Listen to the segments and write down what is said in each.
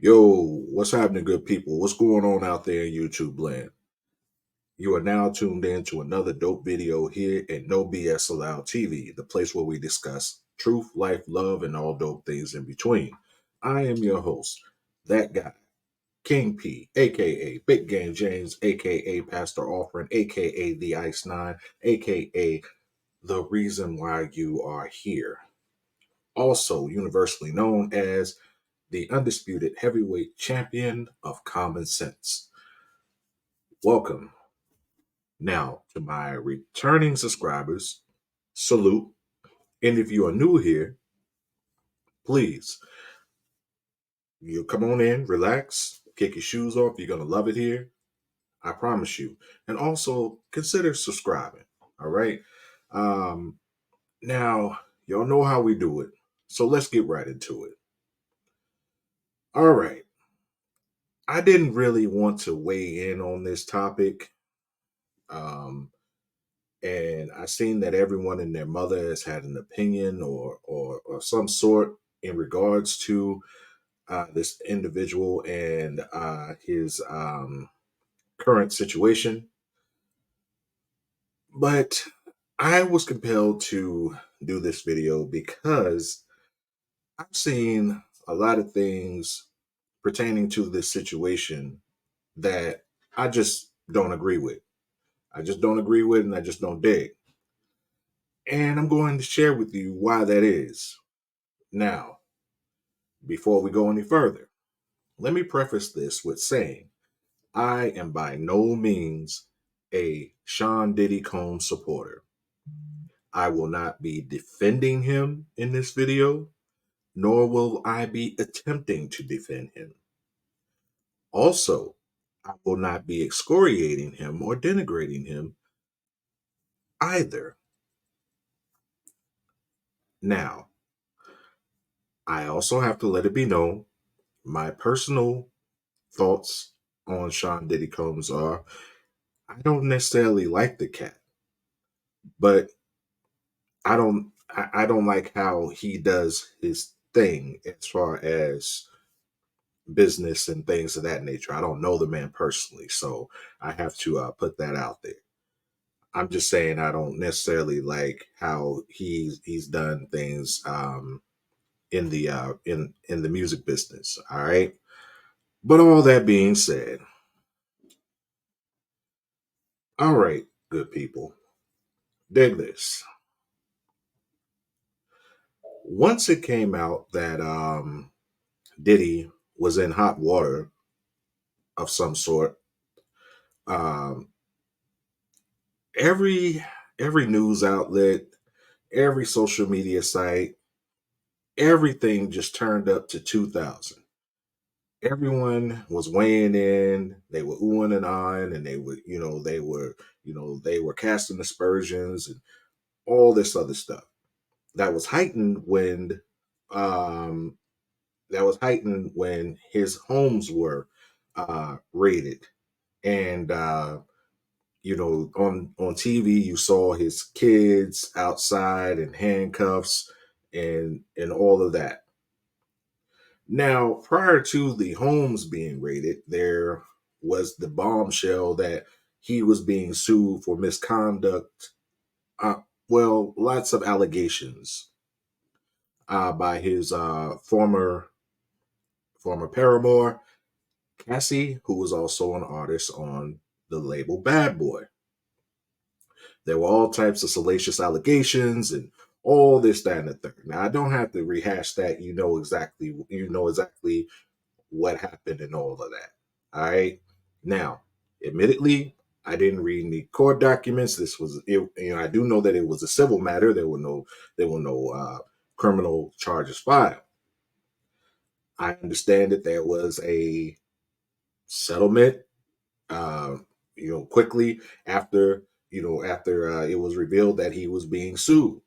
Yo, what's happening, good people? What's going on out there in YouTube land? You are now tuned in to another dope video here at No BS Allowed TV, the place where we discuss truth, life, love, and all dope things in between. I am your host, that guy, King P, aka Big Game James, aka Pastor Offering, aka The Ice Nine, aka the reason why you are here. Also universally known as the undisputed heavyweight champion of common sense. Welcome now to my returning subscribers. Salute. And if you are new here, please, you come on in, relax, kick your shoes off. You're going to love it here. I promise you. And also consider subscribing. All right. Um, Now, y'all know how we do it. So let's get right into it. All right. I didn't really want to weigh in on this topic. Um, and I seen that everyone and their mother has had an opinion or some sort in regards to this individual and his current situation. But I was compelled to do this video because I've seen a lot of things pertaining to this situation that I just don't agree with. I just don't agree with, and I just don't dig. And I'm going to share with you why that is. Now, before we go any further, let me preface this with saying I am by no means a Sean Diddy Combs supporter. I will not be defending him in this video, nor will I be attempting to defend him. Also, I will not be excoriating him or denigrating him either. Now, I also have to let it be known my personal thoughts on Sean Diddy Combs are I don't necessarily like the cat, but I don't like how he does his thing as far as business and things of that nature. I don't know the man personally, so I have to put that out there. I'm just saying I don't necessarily like how he's done things in the in the music business. All right, but all that being said, all right, good people, dig this. Once it came out that Diddy was in hot water of some sort, um, every every news outlet, every social media site, everything just turned up to 2000. Everyone was weighing in. They were oohing and ahhing, and they were casting aspersions and all this other stuff. That was heightened um, when his homes were raided, and on TV you saw his kids outside in handcuffs and all of that. Now, prior to the homes being raided, there was the bombshell that he was being sued for misconduct. Well, lots of allegations by his former paramour, Cassie, who was also an artist on the label Bad Boy. There were all types of salacious allegations and all this, that, and the third. Now, I don't have to rehash that. You know exactly what happened and all of that. All right. Now, admittedly, I didn't read any court documents. This was, I do know that it was a civil matter. There were no criminal charges filed. I understand that there was a settlement. Uh, quickly after it was revealed that he was being sued.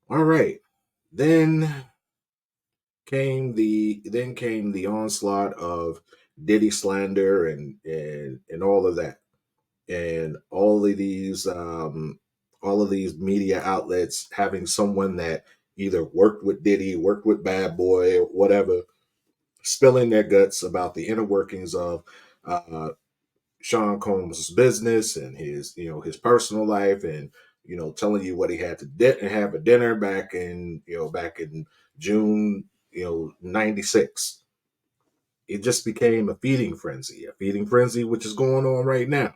All right. Then came the onslaught of Diddy slander and all of that, and all of these media outlets having someone that either worked with Diddy, worked with Bad Boy, or whatever, spilling their guts about the inner workings of uh, Sean Combs' business and his, his personal life, and telling you what he had to have a dinner back in June, '96. It just became a feeding frenzy, which is going on right now.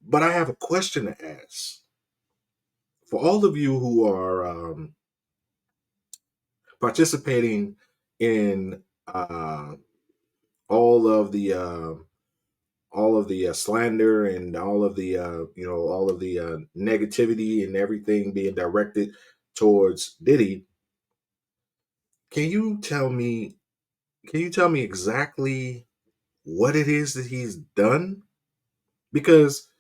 But I have a question to ask for all of you who are participating in all of the slander and all of the negativity and everything being directed towards Diddy. Can you tell me? Can you tell me exactly what it is that he's done? Because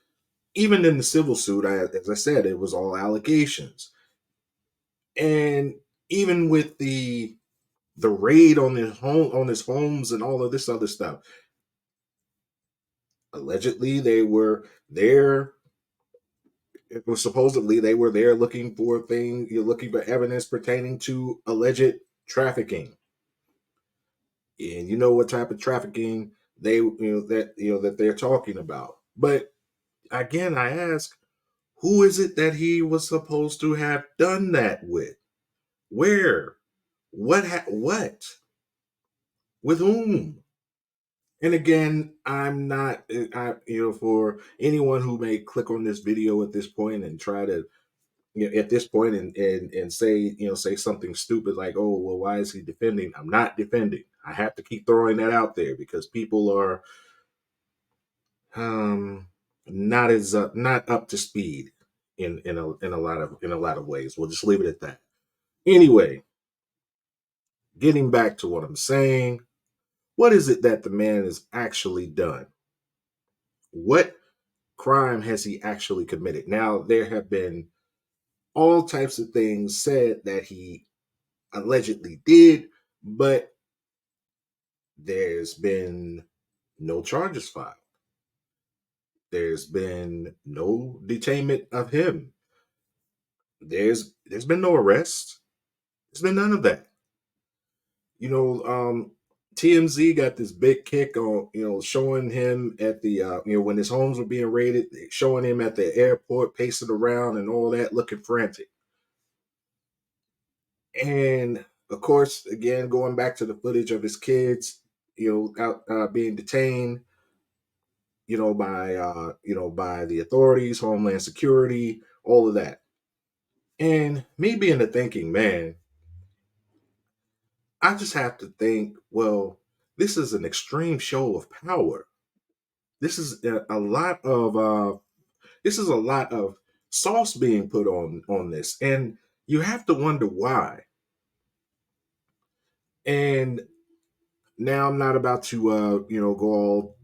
even in the civil suit, as I said, it was all allegations, and even with the raid on his homes and all of this other stuff, allegedly they were there. It was supposedly they were there looking for you're looking for evidence pertaining to alleged trafficking. And you know what type of trafficking that they're talking about. But again, I ask, who is it that he was supposed to have done that with? Where? What? With whom? And again, I'm not, for anyone who may click on this video at this point and try to, at this point and say, say something stupid like, oh, well, why is he defending? I'm not defending. I have to keep throwing that out there because people are um not up to speed in a lot of ways. We'll just leave it at that. Anyway, getting back to what I'm saying, what is it that the man has actually done? What crime has he actually committed? Now, there have been all types of things said that he allegedly did, but there's been no charges filed. There's been no detainment of him. There's been no arrest. There's been none of that. You know, TMZ got this big kick on, showing him at the, when his homes were being raided, showing him at the airport, pacing around and all that, looking frantic. And of course, again, going back to the footage of his kids, out being detained, by the authorities, Homeland Security, all of that. And me being a thinking man, I just have to think, well, this is an extreme show of power. This is a lot of sauce being put on this, and you have to wonder why. And now I'm not about to go all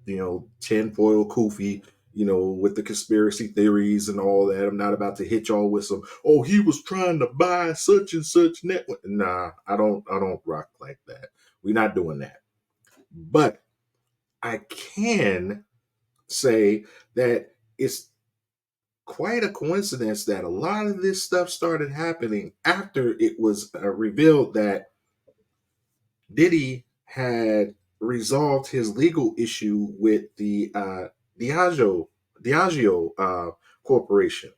tinfoil koofy, with the conspiracy theories and all that. I'm not about to hit y'all with some, oh, he was trying to buy such and such network. Nah, I don't rock like that. We're not doing that. But I can say that it's quite a coincidence that a lot of this stuff started happening after it was revealed that Diddy had resolved his legal issue with the Diageo Diageo Corporation,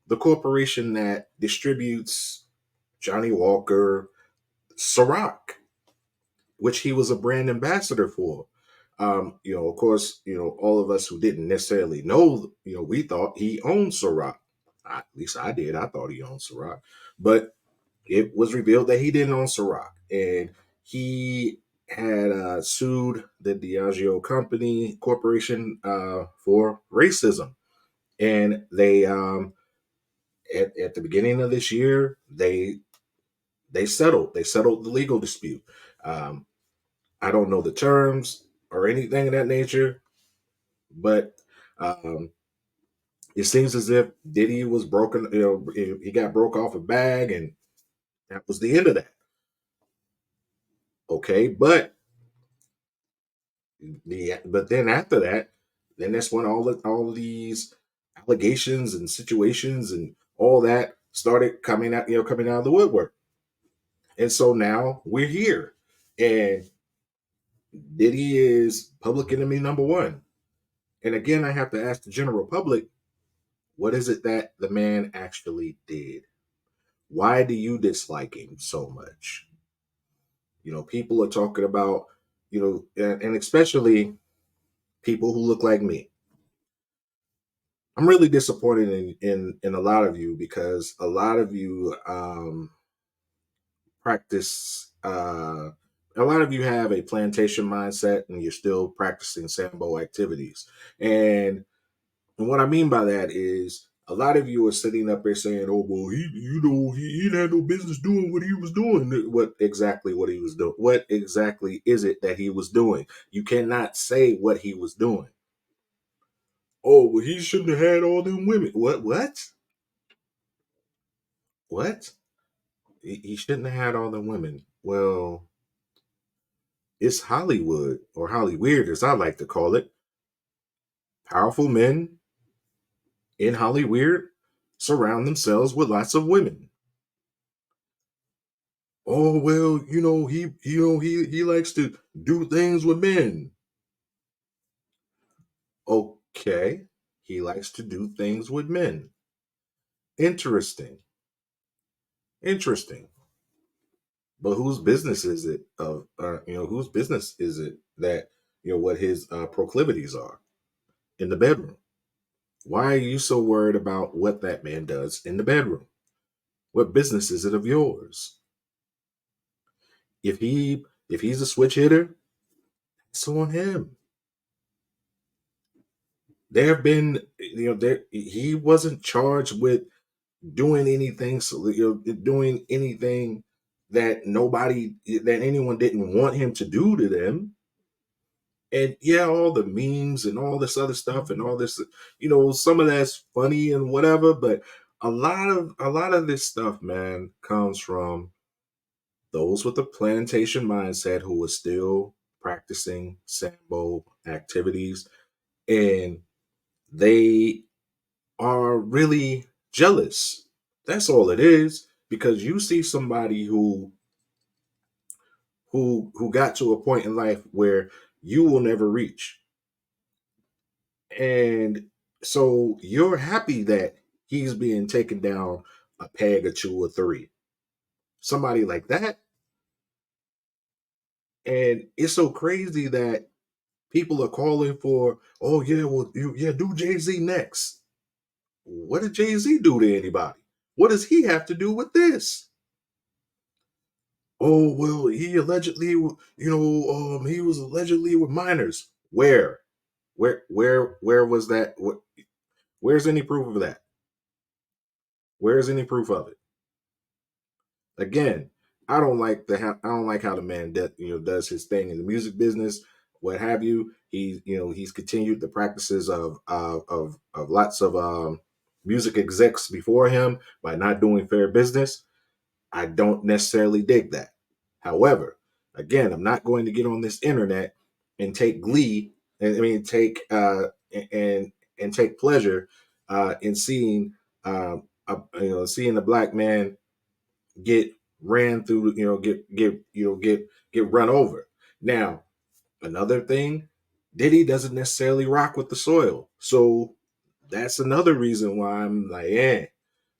the corporation that distributes Johnny Walker, Ciroc, which he was a brand ambassador for. Of course, all of us who didn't necessarily know, we thought he owned Ciroc. At least I did. I thought he owned Ciroc, but it was revealed that he didn't own Ciroc, and he had sued the Diageo company corporation for racism. And they, at the beginning of this year, they settled. They settled the legal dispute. Um, I don't know the terms or anything of that nature, but um, it seems as if Diddy was broken. He got broke off a bag, and that was the end of that. Okay, but then after that, then that's when all of these allegations and situations and all that started coming out of the woodwork. And so now we're here. And Diddy is public enemy number one. And again, I have to ask the general public, what is it that the man actually did? Why do you dislike him so much? People are talking about, and especially people who look like me. I'm really disappointed in a lot of you because a lot of you practice. A lot of you have a plantation mindset, and you're still practicing Sambo activities. And what I mean by that is a lot of you are sitting up there saying, "Oh, well, he didn't have no business doing what he was doing." What he was doing? What exactly is it that he was doing? You cannot say what he was doing. Oh, well, he shouldn't have had all them women. What? What? What? He shouldn't have had all them women. Well, it's Hollywood, or Hollyweird, as I like to call it. Powerful men in Hollyweird surround themselves with lots of women. Oh well, he likes to do things with men. Okay, he likes to do things with men. Interesting, interesting. But whose business is it? Whose business is it that what his proclivities are in the bedroom? Why are you so worried about what that man does in the bedroom? What business is it of yours? If he's a switch hitter, it's on him. There have been, he wasn't charged with doing anything, so doing anything that anyone didn't want him to do to them. And yeah, all the memes and all this other stuff and all this, some of that's funny and whatever, but a lot of this stuff, man, comes from those with the plantation mindset who are still practicing Sambo activities, and they are really jealous. That's all it is. Because you see somebody who got to a point in life where you will never reach. And so you're happy that he's being taken down a peg or two or three. Somebody like that. And it's so crazy that people are calling for, oh yeah, well, yeah, do Jay-Z next. What did Jay-Z do to anybody? What does he have to do with this? Oh well, he allegedly, he was allegedly with minors. Where was that? Where's any proof of that? Where's any proof of it? Again, I don't like how the man does his thing in the music business, what have you. He's continued the practices of lots of music execs before him by not doing fair business. I don't necessarily dig that. However, again, I'm not going to get on this internet and take glee, and I mean and take pleasure in seeing seeing a black man get ran through, get run over. Now, another thing, Diddy doesn't necessarily rock with the soil, so that's another reason why I'm like, eh.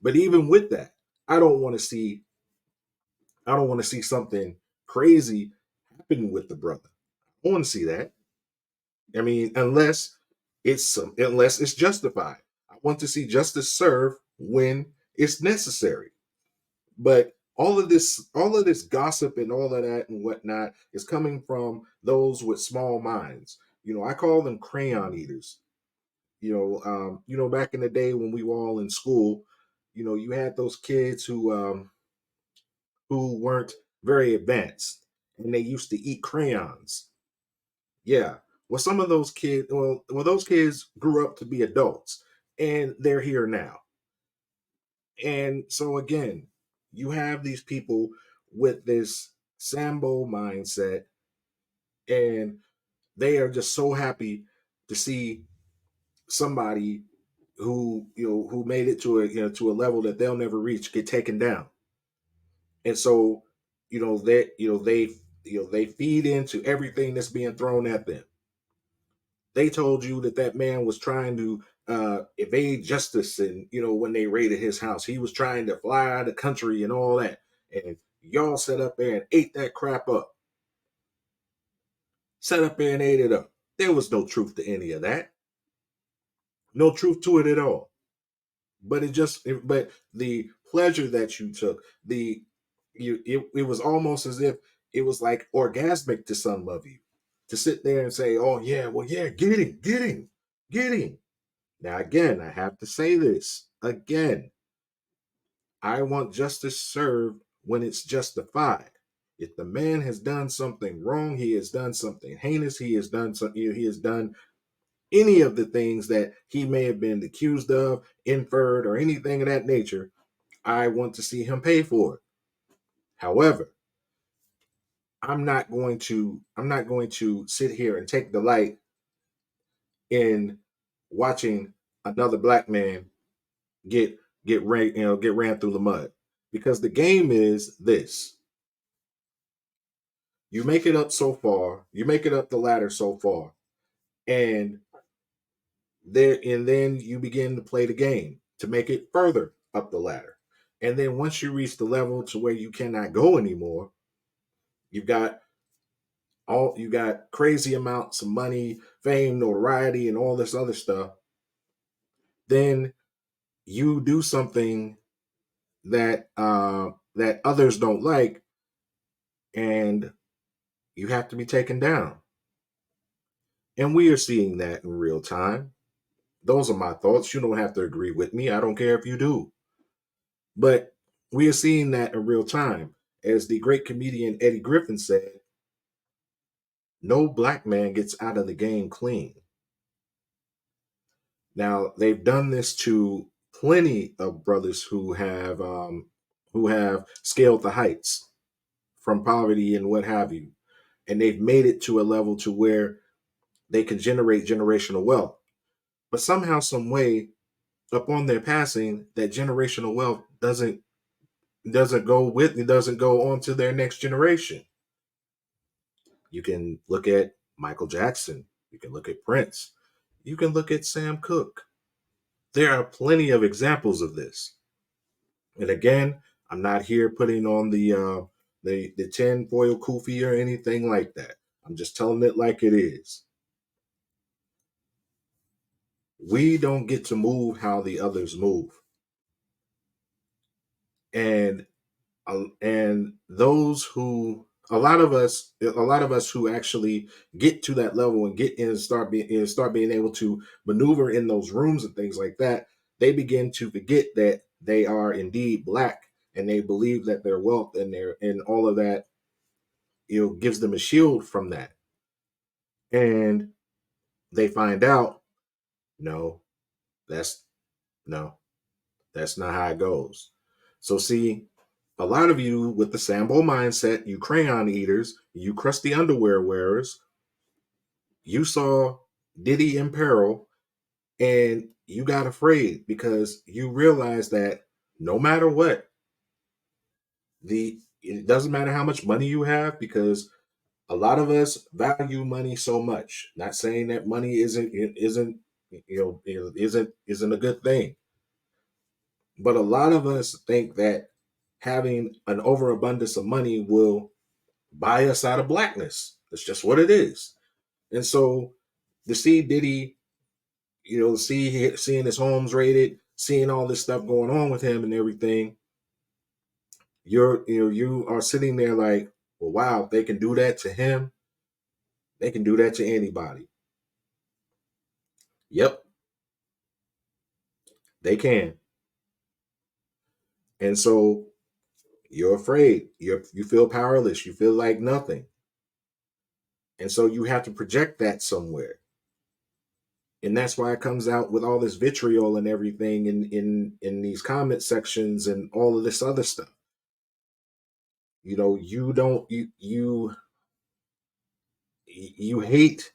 But even with that, I don't want to see I don't want to see something crazy happen with the brother. I want to see that. I mean, unless it's justified. I want to see justice served when it's necessary. But all of this gossip and all of that and whatnot is coming from those with small minds. I call them crayon eaters. Back in the day when we were all in school, you had those kids who weren't very advanced and they used to eat crayons. Yeah. Well, some of those kids, those kids grew up to be adults and they're here now. And so again, you have these people with this Sambo mindset, and they are just so happy to see somebody who made it to a level that they'll never reach get taken down. And so, they they feed into everything that's being thrown at them. They told you that that man was trying to evade justice, and when they raided his house, he was trying to fly out of the country and all that. And y'all sat up there and ate that crap up. Sat up there and ate it up. There was no truth to any of that. No truth to it at all. But but the pleasure that you took, it was almost as if it was like orgasmic to some of you to sit there and say, "Oh yeah, well yeah, get him, get him, get him." Now again, I have to say this again. I want justice served when it's justified. If the man has done something wrong, he has done something heinous, he has done something, he has done any of the things that he may have been accused of, inferred, or anything of that nature, I want to see him pay for it. However, I'm not going to sit here and take delight in watching another black man get ran through the mud, because the game is this: you make it up so far, you make it up the ladder so far, and then you begin to play the game to make it further up the ladder. And then once you reach the level to where you cannot go anymore, you've got you got crazy amounts of money, fame, notoriety, and all this other stuff. Then you do something that others don't like, and you have to be taken down. And we are seeing that in real time. Those are my thoughts. You don't have to agree with me. I don't care if you do. But we are seeing that in real time. As the great comedian Eddie Griffin said, no black man gets out of the game clean. Now, they've done this to plenty of brothers who have scaled the heights from poverty and what have you, and they've made it to a level to where they can generate generational wealth. But somehow, some way, upon their passing, that generational wealth doesn't go on to their next generation. You can look at Michael Jackson, you can look at Prince, you can look at Sam Cooke. There are plenty of examples of this. And again, I'm not here putting on the tinfoil kufi or anything like that. I'm just telling it like it is. We don't get to move how the others move. And and those who a lot of us who actually get to that level and get in and start being able to maneuver in those rooms and things like that, they begin to forget that they are indeed black, and they believe that their wealth and all of that gives them a shield from that. And they find out, no, that's no, that's not how it goes. So see, a lot of you with the Sambo mindset, you crayon eaters, you crusty underwear wearers, you saw Diddy in peril, and you got afraid because you realized that no matter what, it doesn't matter how much money you have, because a lot of us value money so much. Not saying that money isn't a good thing, but a lot of us think that having an overabundance of money will buy us out of blackness. That's just what it is. And so to see Diddy, seeing his homes raided, seeing all this stuff going on with him and everything, you are sitting there like, well, wow, if they can do that to him, they can do that to anybody. Yep, they can. And so you're afraid. You feel powerless. You feel like nothing. And so you have to project that somewhere. And that's why it comes out with all this vitriol and everything in these comment sections and all of this other stuff. You don't you hate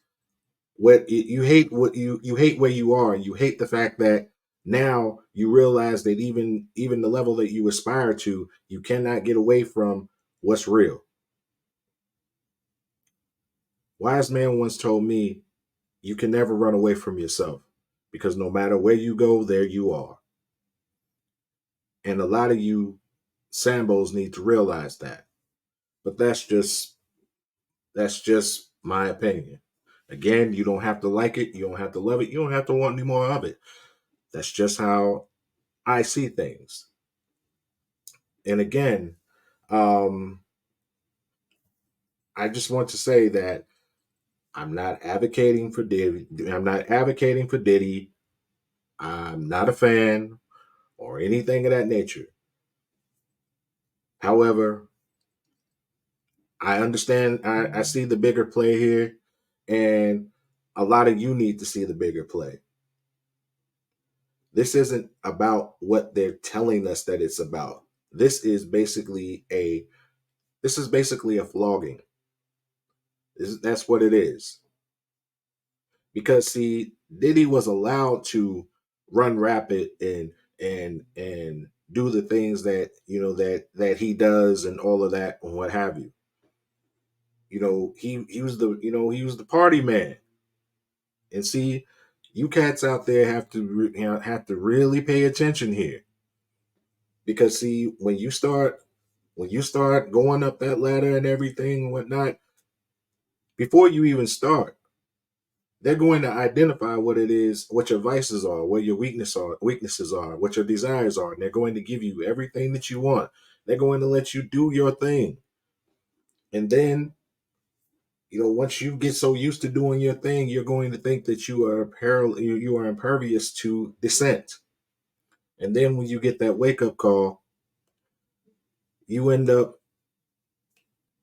you hate where you are, and you hate the fact that now you realize that even the level that you aspire to, you cannot get away from what's real. Wise man once told me, you can never run away from yourself because no matter where you go, there you are. And a lot of you Sambos need to realize that. But that's just my opinion. Again, you don't have to like it, you don't have to love it, you don't have to want any more of it. That's just how I see things. And again, um, I just want to say that I'm not advocating for Diddy. I'm not advocating for Diddy. I'm not a fan or anything of that nature. However, I understand. I see the bigger play here, and a lot of you need to see the bigger play. This isn't about what they're telling us that it's about. This is basically a flogging. That's what it is. Because see, Diddy was allowed to run rapid and do the things that that he does and all of that and what have you. He was the party man. And see, you cats out there have to really pay attention here because see, when you start going up that ladder and everything and whatnot, before you even start, they're going to identify what it is, what your vices are, what your weaknesses are, what your desires are, and they're going to give you everything that you want. They're going to let you do your thing, and then once you get so used to doing your thing, you're going to think that you are impervious to dissent. And then when you get that wake up call, you end up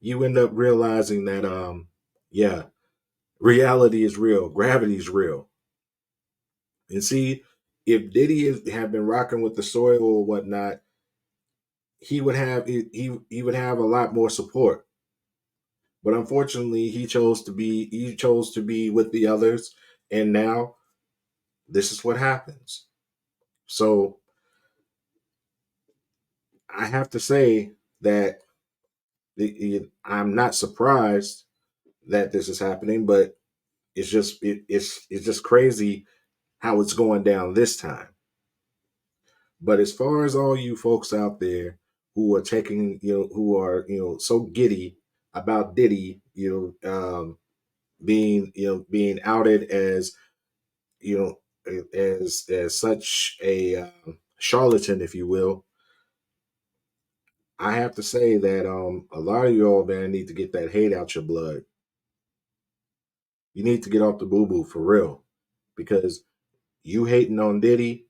realizing that yeah, reality is real, gravity is real. And see, if have been rocking with the soil or whatnot, he would have a lot more support. But unfortunately, he chose to be with the others, and now this is what happens. So I have to say that I'm not surprised that this is happening, but it's just crazy how it's going down this time. But as far as all you folks out there who are who are so giddy about Diddy, being outed as you as such a charlatan, if you will, I have to say that a lot of y'all, man, need to get that hate out your blood. You need to get off the boo boo for real, because you hating on Diddy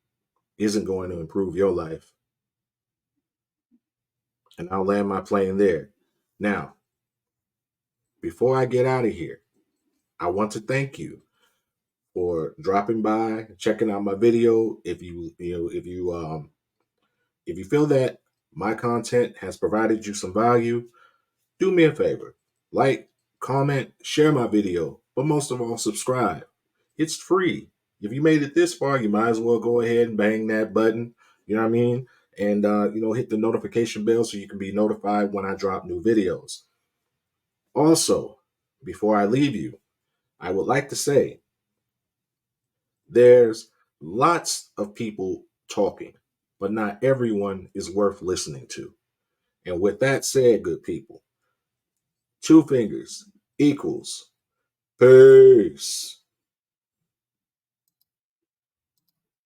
isn't going to improve your life. And I'll land my plane there. Now, before I get out of here, I want to thank you for dropping by, checking out my video. If you feel that my content has provided you some value, do me a favor. Like, comment, share my video, but most of all, subscribe. It's free. If you made it this far, you might as well go ahead and bang that button. You know what I mean? And hit the notification bell so you can be notified when I drop new videos. Also, before I leave you, I would like to say there's lots of people talking, but not everyone is worth listening to. And with that said, good people, two fingers equals peace.